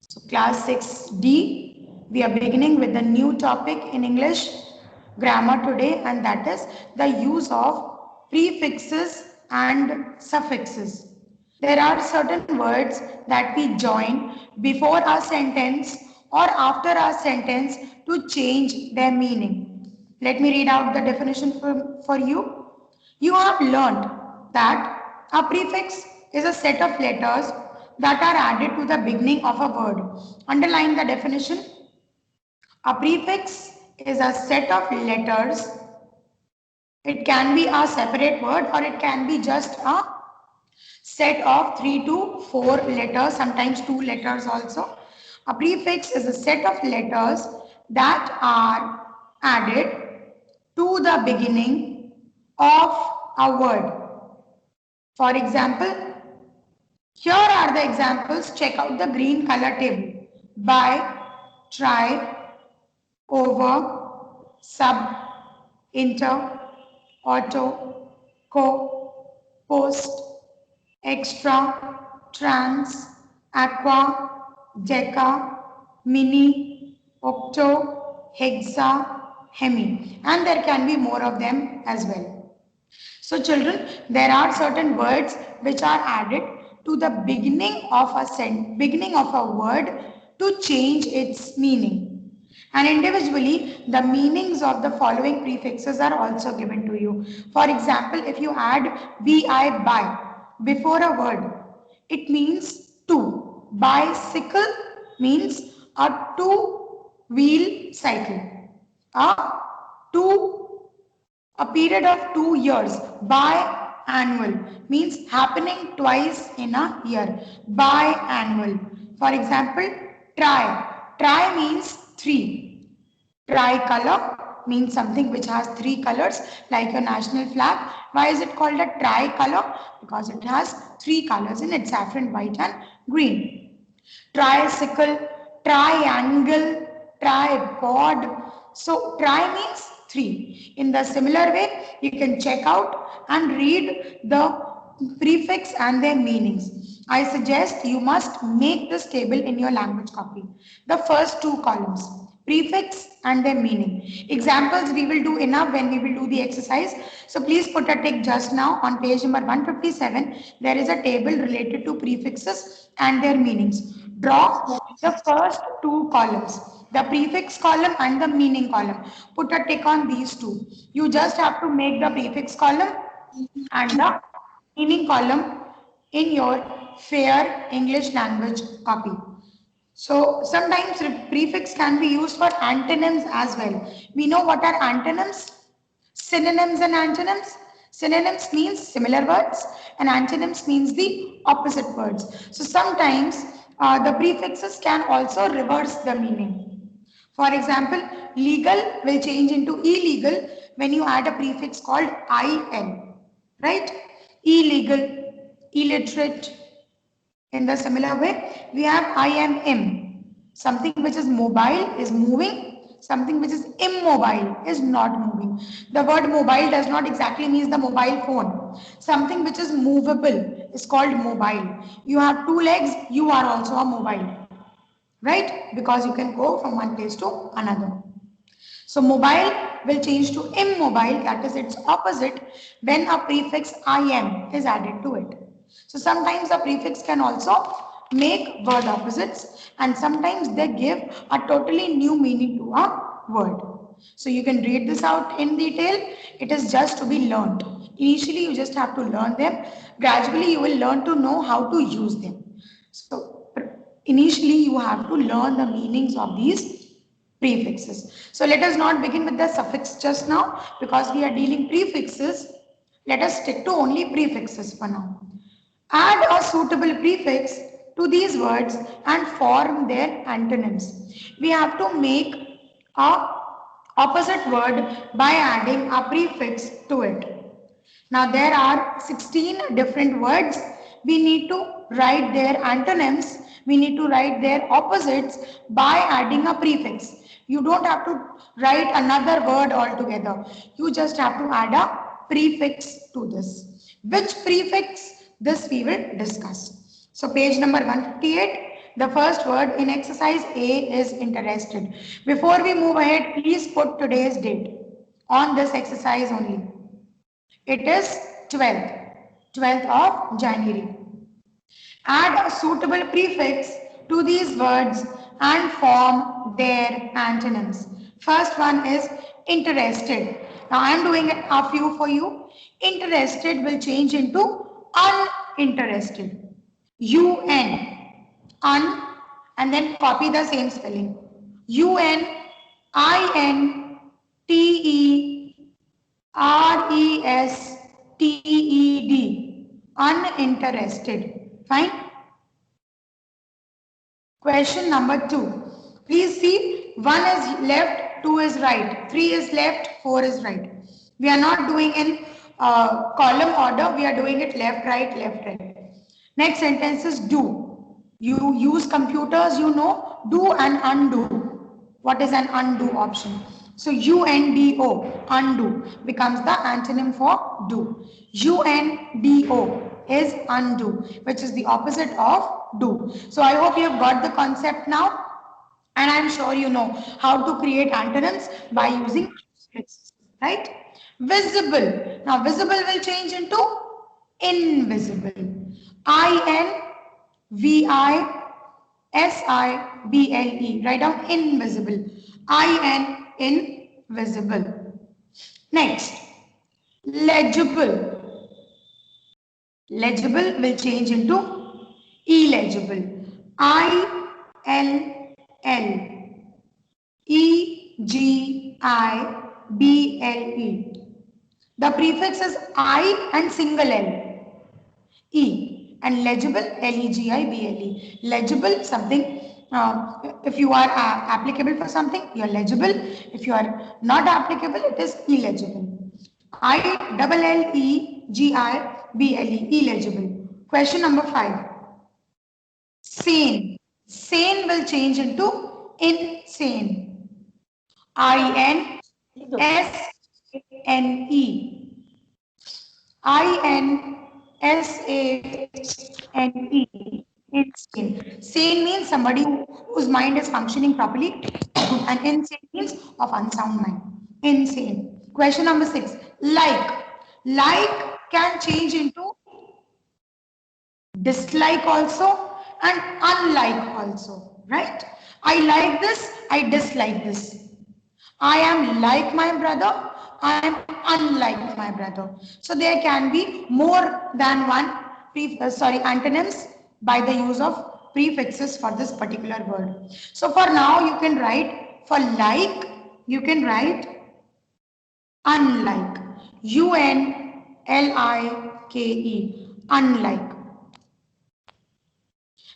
So class 6D, we are beginning with the new topic in English grammar today, and that is the use of prefixes and suffixes. There are certain words that we join before a sentence or after a sentence to change their meaning. Let me read out the definition for you. You have learned that a prefix is a set of letters that are added to the beginning of a word. Underline the definition. A prefix is a set of letters. It can be a separate word or it can be just a set of 3 to 4 letters, sometimes 2 letters also. A prefix is a set of letters that are added to the beginning of a word. For example, here are the examples. Check out the green color table. By, try, over, sub, inter, auto, co, post, extra, trans, aqua, deca, mini, octo, hexa, hemi, and there can be more of them as well. So children, there are certain words which are added to the beginning of a word to change its meaning. And individually, the meanings of the following prefixes are also given to you. For example, if you add bi before a word, it means two. Bicycle means a two-wheel cycle. A two a period of 2 years. Biannual means happening twice in a year. Biannual. For example, tri. Tri means three. Tricolor means something which has three colors like your national flag. Why is it called a tricolor? Because it has three colors in it, saffron, white and green. Tricycle, triangle, tripod. So tri means three. In the similar way, you can check out and read the prefix and their meanings. I suggest you must make this table in your language copy. The first two columns, prefix and their meaning. Examples we will do enough when we will do the exercise. So please put a tick just now on page number 157. There is a table related to prefixes and their meanings. Draw the first two columns, the prefix column and the meaning column. Put a tick on these two. You just have to make the prefix column and the meaning column in your fair English language copy. So sometimes prefix can be used for antonyms as well. We know what are antonyms, synonyms and antonyms. Synonyms means similar words and antonyms means the opposite words. So sometimes the prefixes can also reverse the meaning. For example, legal will change into illegal when you add a prefix called IL, right? Illegal, illiterate. In the similar way, we have IMM. Something which is mobile is moving, something which is immobile is not moving. The word mobile does not exactly mean the mobile phone. Something which is movable is called mobile. You have two legs, you are also a mobile, right? Because you can go from one place to another. So mobile will change to immobile, that is its opposite, when a prefix IM is added to it. So sometimes a prefix can also make word opposites and sometimes they give a totally new meaning to a word. So you can read this out in detail. It is just to be learned. Initially you just have to learn them. Gradually you will learn to know how to use them. So initially you have to learn the meanings of these prefixes. So let us not begin with the suffix just now because we are dealing prefixes. Let us stick to only prefixes for now. Add a suitable prefix to these words and form their antonyms. We have to make a opposite word by adding a prefix to it. Now there are 16 different words. We need to write their antonyms. We need to write their opposites by adding a prefix. You don't have to write another word altogether. You just have to add a prefix to this. Which prefix? This we will discuss. So page number 158. The first word in exercise A is interested. Before we move ahead, please put today's date on this exercise only. It is 12th of January. Add a suitable prefix to these words and form their antonyms. First one is interested. Now I am doing a few for you. Interested will change into uninterested. UN, un, and then copy the same spelling. UNINTERESTED, uninterested. Fine. Question number 2. Please see, 1 is left, 2 is right, 3 is left, 4 is right. We are not doing in column order, we are doing it left, right, left, right. Next sentence is do. You use computers, you know, do and undo. What is an undo option? So UNDO, undo, becomes the antonym for do. UNDO is undo, which is the opposite of do. So I hope you have got the concept now, and I'm sure you know how to create antonyms by using prefixes, right? Visible. Now visible will change into invisible. INVISIBLE. Write down invisible. Invisible. Next, legible. Legible will change into illegible. ILLEGIBLE. The prefix is I and single L. E, and legible, Legible. Legible, something, if you are applicable for something, you are legible. If you are not applicable, it is illegible. ILLEGIBLE, illegible. Question number 5. Sane. Sane will change into insane. INSANE. INSANE. Insane. Sane means somebody whose mind is functioning properly, and insane means of unsound mind. Insane. Question number 6. Like. Like can change into dislike also and unlike also, right? I like this, I dislike this. I am like my brother, I am unlike my brother. So there can be more than one antonyms by the use of prefixes for this particular word. So for now you can write, for like, you can write unlike. UNLIKE, unlike.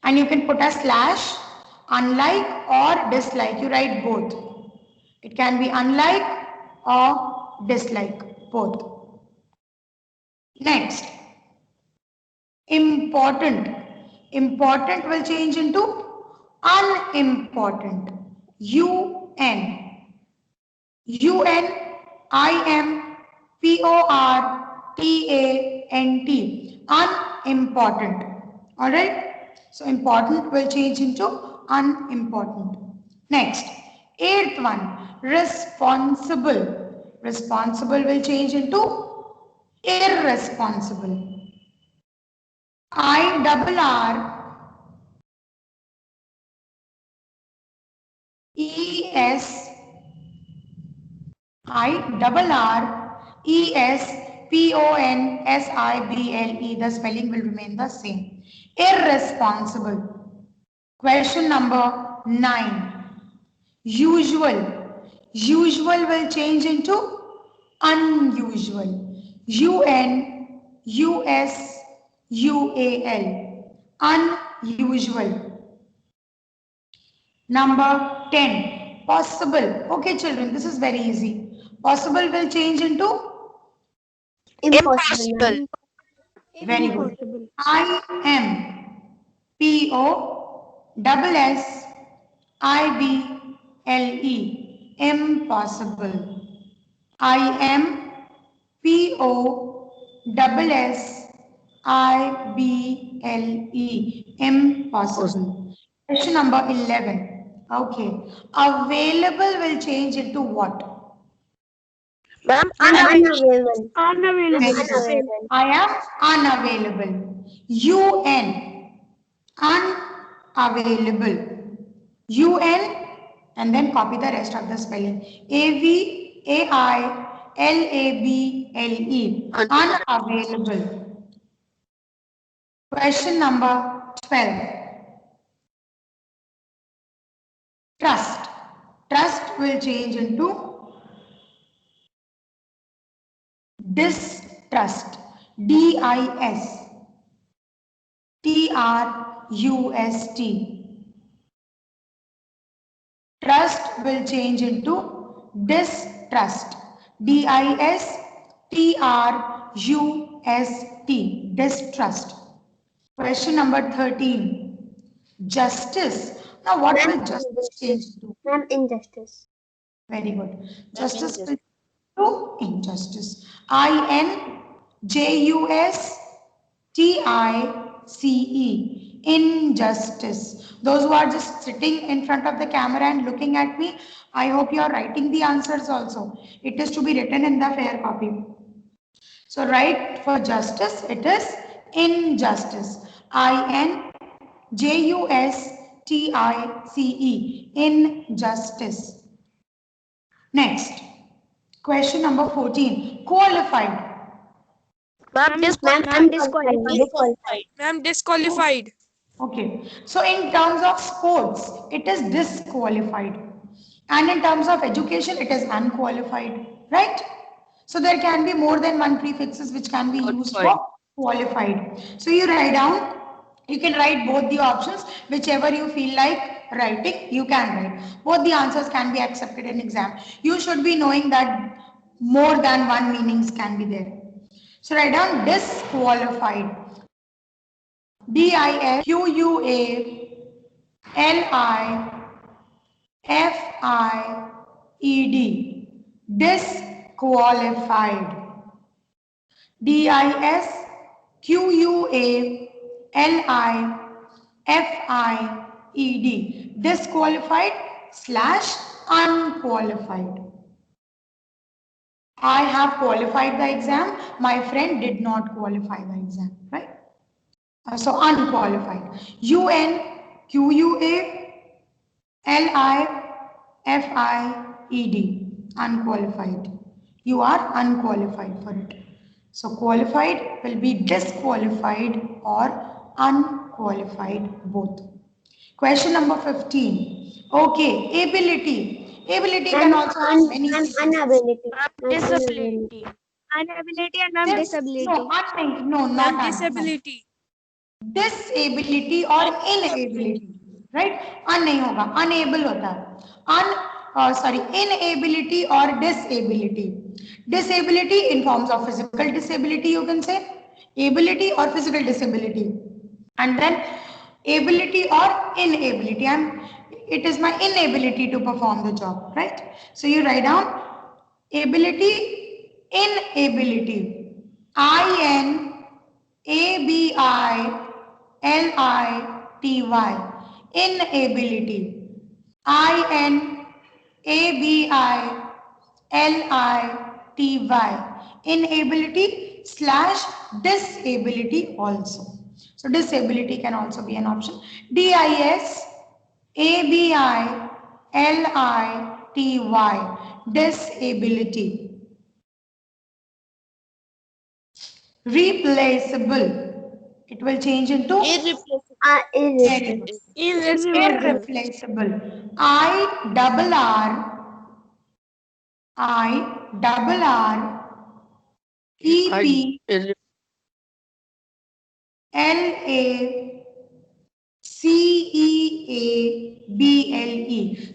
And you can put a slash, unlike or dislike. You write both. It can be unlike or dislike, both. Next, important. Important will change into unimportant. UNIMPORTANT, unimportant. All right. So important will change into unimportant. Next, 8th one, responsible. Responsible will change into irresponsible. IRRESPONSIBLE, the spelling will remain the same. Irresponsible. Question number 9. Usual. Usual will change into unusual. UNUSUAL. Unusual. Number 10. Possible. Okay, children, this is very easy. Possible will change into Impossible. very good. IMPOSSIBLE. Impossible. IMPOSSIBLE. Impossible. Question number 11. Okay. Available will change into what? Ma'am, Unavailable. Very unavailable. good. I am unavailable. UN. Unavailable. UN and then copy the rest of the spelling. AVAILABLE. Unavailable. Question number 12. Trust. Trust will change into distrust. DISTRUST. Trust will change into distrust. DISTRUST. Distrust. Question number 13. Justice. Now what will justice change to? Ma'am, injustice. Very good. Justice will to injustice. INJUSTICE. Injustice. Those who are just sitting in front of the camera and looking at me, I hope you are writing the answers also. It is to be written in the fair copy. So write for justice, it is injustice. INJUSTICE. Injustice. Next, question number 14. Qualified. Ma'am, Ma'am, disqualified. Ma'am, disqualified. Okay. So in terms of sports, it is disqualified. And in terms of education, it is unqualified. Right? So there can be more than one prefixes which can be used for qualified. So you write down, you can write both the options, whichever you feel like writing, you can write. Both the answers can be accepted in exam. You should be knowing that more than one meanings can be there. So write down disqualified. DISQUALIFIED. Disqualified. DISQUALIFIED. Disqualified slash unqualified. I have qualified the exam. My friend did not qualify the exam, right? So unqualified. UNQUALIFIED. Unqualified. You are unqualified for it. So qualified will be disqualified or unqualified both. Question number 15. Okay, ability. Ability can also have many Ma'am, things. unavailability. Disability. Unavailability and ma'am, disability. No, not Ma'am, disability. disability or inability, right? नहीं होगा, unable होता है. Inability or disability. Disability in forms of physical disability, you can say ability or physical disability, and then ability or inability. It is my inability to perform the job, right? So you write down ability, inability. INABILITY. Inability. INABILITY. Inability slash disability also. So disability can also be an option. DISABILITY. Disability. Replaceable. It will change into Irreplaceable. irreplaceable. IRRREPLACEABLE.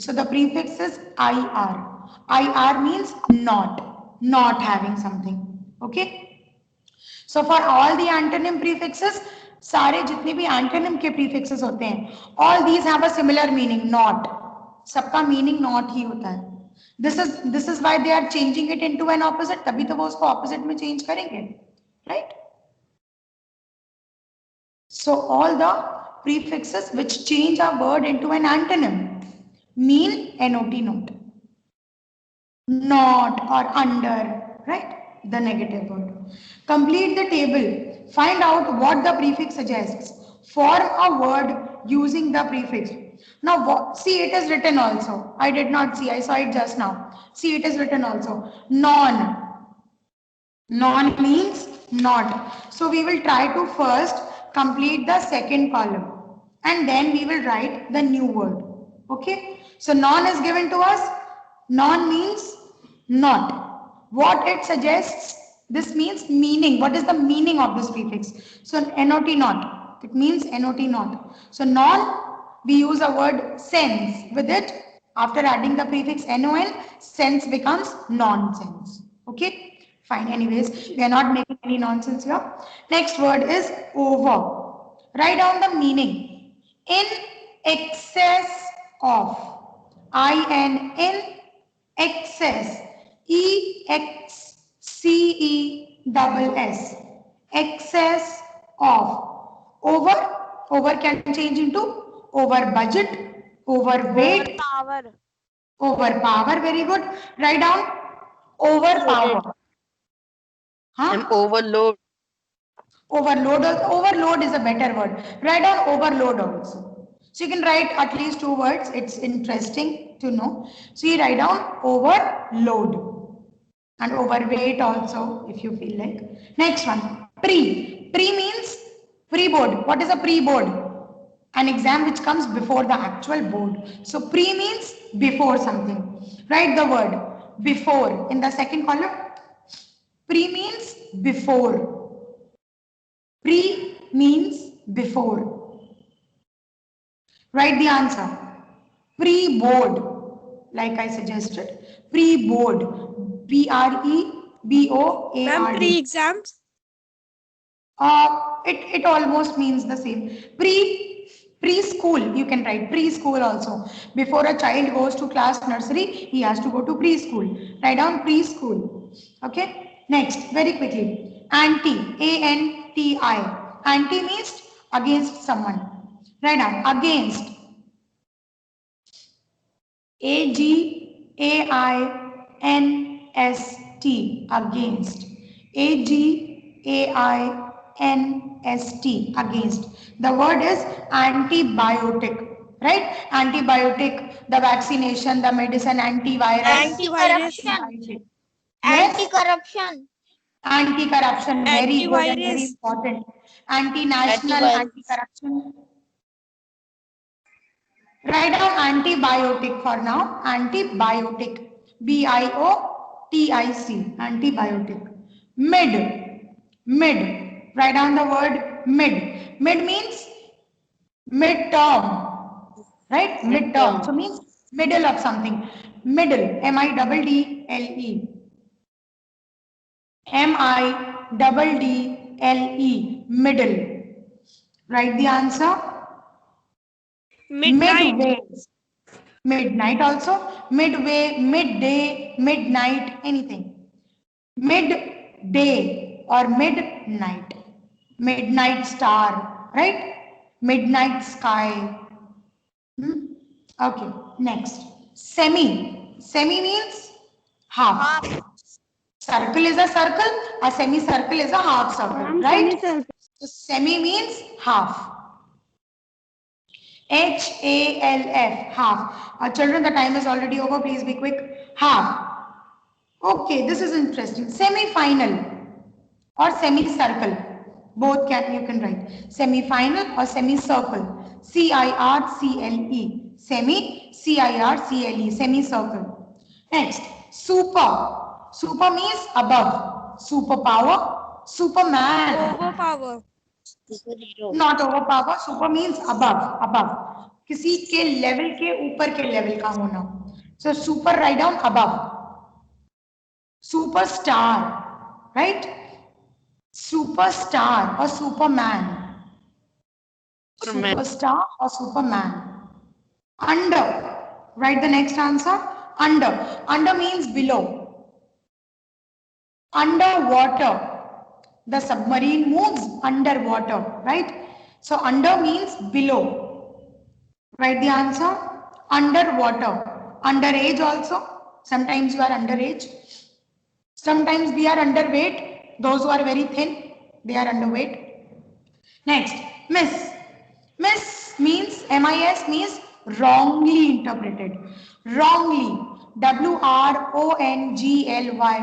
So the prefix is IR. IR means not having something. Okay. So for all the antonym prefixes, सारे जितने भी antonym के prefixes होते हैं, all these have a similar meaning, not. सबका meaning not ही होता है. This is why they are changing it into an opposite. तभी तो वो उसको opposite में change करेंगे, right? So all the prefixes which change a word into an antonym. Mean, NOT, note. Not or under, right? The negative word. Complete the table. Find out what the prefix suggests. Form a word using the prefix. Now, see, it is written also. I did not see. I saw it just now. See, it is written also. Non. Non means not. So we will try to first complete the second column and then we will write the new word. Okay. So non is given to us. Non means not. What it suggests, this means meaning. What is the meaning of this prefix? So not, not. It means not, not. So non, we use a word sense with it. After adding the prefix non, sense becomes nonsense. Okay. Fine. Anyways, we are not making any nonsense here. Next word is over. Write down the meaning. In excess of. in excess. EXCESS. Excess of. Over. Over can change into over budget, overweight, Power. overpower. Very good. Write down overpower. And overload. Overload is a better word. Write down overload also. So you can write at least 2 words. It's interesting to know. So you write down overload and overweight also if you feel like. Next one, pre. Pre means pre-board. What is a pre-board? An exam which comes before the actual board. So pre means before something. Write the word before in the second column. Pre means before. Pre means before. Write the answer. Pre-board, like I suggested. Pre-board. P-R-E-B-O-A-R-D. Ma'am, pre-exams. It almost means the same. Preschool, you can write preschool also. Before a child goes to class nursery, he has to go to preschool. Write down preschool. Okay. Next, very quickly. Anti, A-N-T-I. Anti means against someone. Write down against. A-G-A-I-N-S-T. Against. A-G-A-I-N-S-T. Against. The word is antibiotic. Right? Antibiotic, the vaccination, the medicine, antivirus. Antivirus. Antibiotic. Yes? Anti-corruption. Anti-corruption, very good and very Antivirus. important. Anti-national, Antivirus. anti-corruption. Write down antibiotic for now. Antibiotic. B-I-O-T-I-C. Antibiotic. Mid. Mid. Write down the word mid. Mid means mid-term. Right? Mid-term. So means middle of something. Middle. M-I-D-D-L-E. M-I-D-D-L-E. Middle. Write the answer. Midnight. Midway. Midnight also. Midway, midday, midnight, anything. Midday or midnight. Midnight star, right? Midnight sky. Okay, next. Semi. Semi means half. Circle is a circle. A semicircle is a half circle, right? So semi means half. H-A-L-F, half. Children, the time is already over. Please be quick. Half. Okay, this is interesting. Semi-final or semicircle. Both you can write. Semi-final or semicircle. C-I-R-C-L-E. Semi, C-I-R-C-L-E. Semicircle. Next, super. Super means above. Superpower. Superman. Overpower. Superhero. Not overpower. Super means above. Above. किसी के level के ऊपर के level का होना. So super write down above. Superstar, right? Superstar or Superman. Superman. Superstar or Superman. Under. Write the next answer. Under. Under means below. Underwater. The submarine moves underwater, right? So under means below. Write the answer. Underwater. Underage also. Sometimes you are underage. Sometimes we are underweight. Those who are very thin, they are underweight. Next, miss. Miss means, MIS means wrongly interpreted. Wrongly. WRONGLY.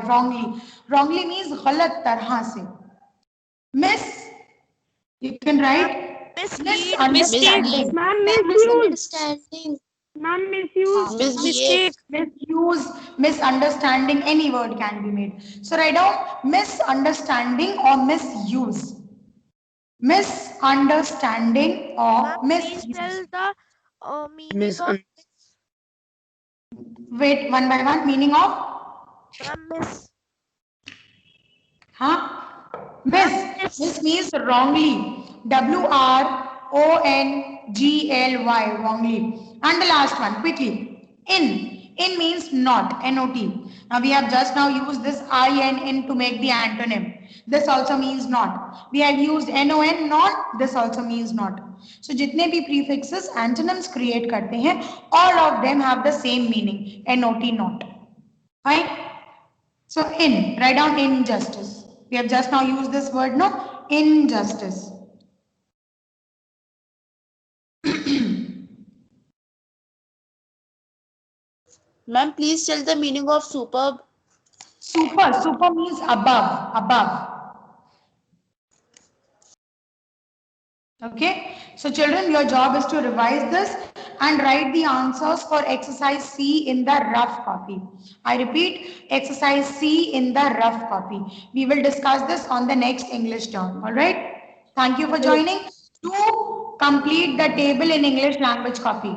Wrongly. Wrongly means गलत तरह से. Miss, you can write misunderstanding. Ma'am, misuse. Misunderstanding. Ma'am, misuse. Misbehave. Misuse, misunderstanding, any word can be made. So write down misunderstanding or misuse. Misunderstanding or misuse. the meaning Mis- of Wait, one by one, meaning of? miss. Huh? Miss. Miss means wrongly. WRONGLY. Wrongly. And the last one, quickly. In. In means not. NOT. Now we have just now used this IN to make the antonym. This also means not. We have used NON, not. This also means not. So जितने भी prefixes antonyms create करते हैं, all of them have the same meaning. NOT, not. Fine. So in, write down injustice. We have just now used this word, no? Injustice. Ma'am, please tell the meaning of superb. Super. Super means above. Above. Okay. So children, your job is to revise this and write the answers for exercise C in the rough copy. I repeat, exercise C in the rough copy. We will discuss this on the next English term. All right. Thank you for joining. To complete the table in English language copy.